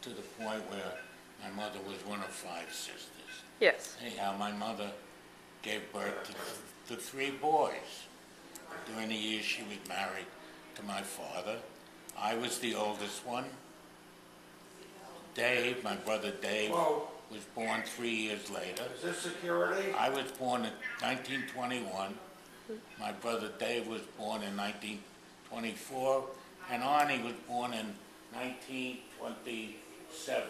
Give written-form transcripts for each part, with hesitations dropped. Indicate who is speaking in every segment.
Speaker 1: to the point where my mother was one of 5 sisters.
Speaker 2: Yes.
Speaker 1: Anyhow, my mother gave birth to 3 boys. During the years she was married to my father. I was the oldest one. Dave, my brother Dave,
Speaker 3: Whoa,
Speaker 1: was born 3 years later.
Speaker 3: is this security?
Speaker 1: I was born in 1921. My brother Dave was born in 1924, and Arnie was born in 1927.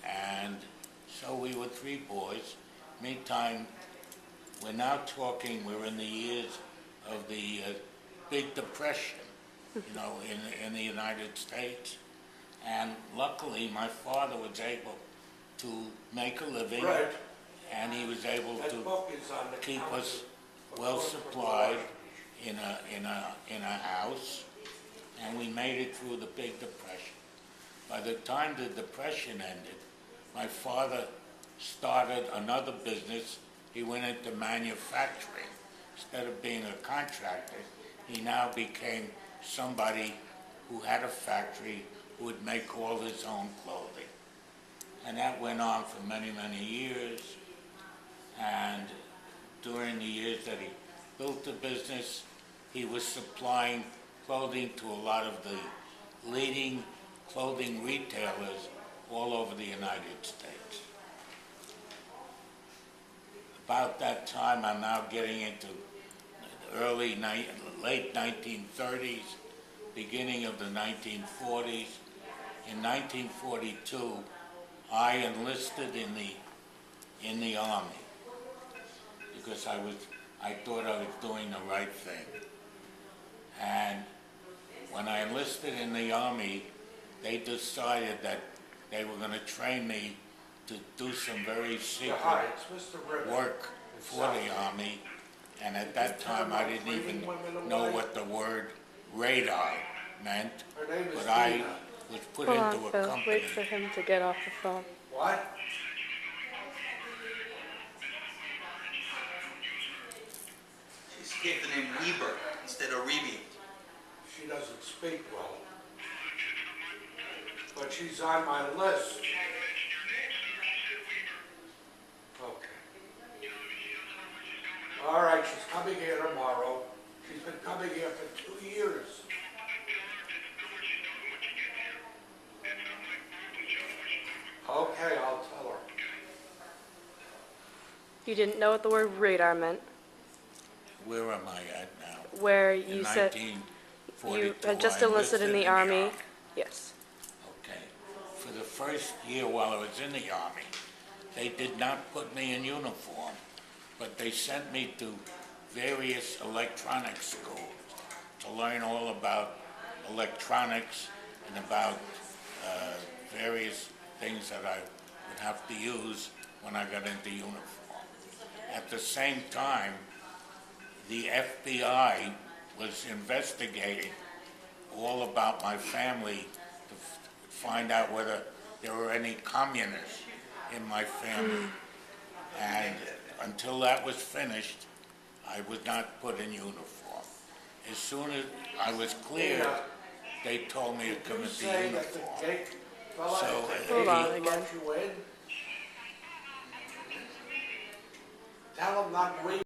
Speaker 1: And so we were 3 boys. Meantime, we're now talking, we're in the years of the Big Depression, in the United States. And luckily, my father was able to make a living,
Speaker 3: Right.
Speaker 1: and he was able
Speaker 3: That
Speaker 1: to
Speaker 3: book is on the
Speaker 1: keep
Speaker 3: counter
Speaker 1: us
Speaker 3: for
Speaker 1: well
Speaker 3: corporate
Speaker 1: supplied
Speaker 3: relations.
Speaker 1: in a house, and we made it through the Big Depression. By the time the Depression ended, my father started another business. He went into manufacturing. Instead of being a contractor, he now became somebody who had a factory who would make all his own clothing. And that went on for many, many years. And during the years that he built the business, he was supplying clothing to a lot of the leading clothing retailers all over the United States. About that time, I'm now getting into the late 1930s, beginning of the 1940s. In 1942, I enlisted in the Army because I thought I was doing the right thing. And when I enlisted in the Army, they decided that they were going to train me to do some very
Speaker 3: Yeah,
Speaker 1: secret
Speaker 3: hi, it's Mr. Ribbon.
Speaker 1: work for the Army. And at that time, I didn't even know what the word radar meant,
Speaker 3: Her name is
Speaker 1: but I
Speaker 3: Dina.
Speaker 1: was put
Speaker 2: Hold
Speaker 1: into
Speaker 2: on,
Speaker 1: a
Speaker 2: Phil.
Speaker 1: company.
Speaker 2: Wait for him to get off the phone.
Speaker 3: What?
Speaker 4: She's gave the name Weber instead of Reeby.
Speaker 3: She doesn't speak well. But she's on my list. Okay. All right, she's coming here tomorrow. She's been coming here for 2 years. Okay, I'll tell her.
Speaker 2: You didn't know what the word radar meant,
Speaker 1: Where am I at now?
Speaker 2: where
Speaker 1: In
Speaker 2: you said
Speaker 1: 1942,
Speaker 2: you had just
Speaker 1: I
Speaker 2: enlisted in the Army. Yes.
Speaker 1: Okay. For the first year while I was in the Army, they did not put me in uniform, but they sent me to various electronics schools to learn all about electronics and about various things that I would have to use when I got into uniform. At the same time, the FBI was investigating all about my family to find out whether there were any communists in my family. And until that was finished, I was not put in uniform. As soon as I was cleared, they told me to come
Speaker 3: You
Speaker 1: into
Speaker 3: say that the
Speaker 1: uniform.
Speaker 3: gate fella
Speaker 1: So,
Speaker 3: at the
Speaker 2: Hold
Speaker 3: gate
Speaker 2: on
Speaker 3: let
Speaker 2: again.
Speaker 3: you in? Tell him not waiting.